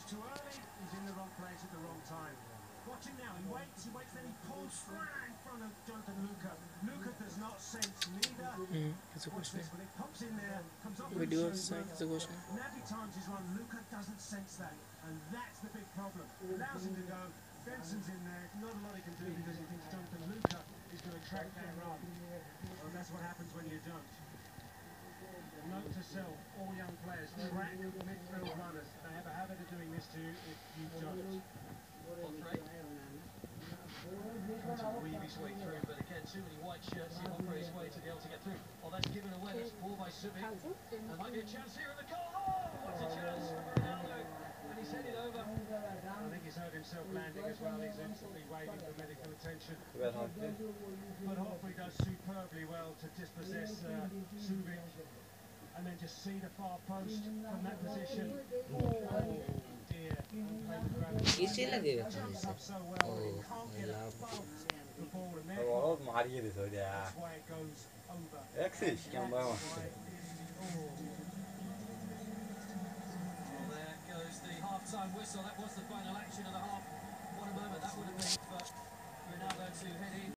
too early, he's in the wrong place at the wrong time. Watch him now, he waits, then he pulls straight in front of Jonathan Luca. Luca does not sense neither. Watch this, when it pops in there, comes off with the shoulder. Navy times his run, Luca doesn't sense that. And that's the big problem. Allows him to go, Benson's in there, not a lot he can do because he thinks Jonathan Luca is going to track that run. Well, that's what happens when you don't. Note to self, all young players, track midfield runners. They have a habit of doing this to you if you don't. Trying to weave his way through, but again, too many white shirts here offer his way to be able to get through. Oh, that's given away, that's ball by Subic. There might be a chance here in the goal. Oh, what's a chance for Ronaldo? And he's headed over. I think he's hurt himself landing as well. He's instantly waiting for medical attention. But Hoffrey does superbly well to dispossess Subic and then just see the far post from that position. Oh dear. किसे लगेगा Jumps up so well, but he can't get above the ball, and therefore बहुत मारिए थे सो यार that's why it goes over. Access क्या Well, there goes the half-time whistle. That was the final action of the half. What a moment that would have been for Ronaldo to head in.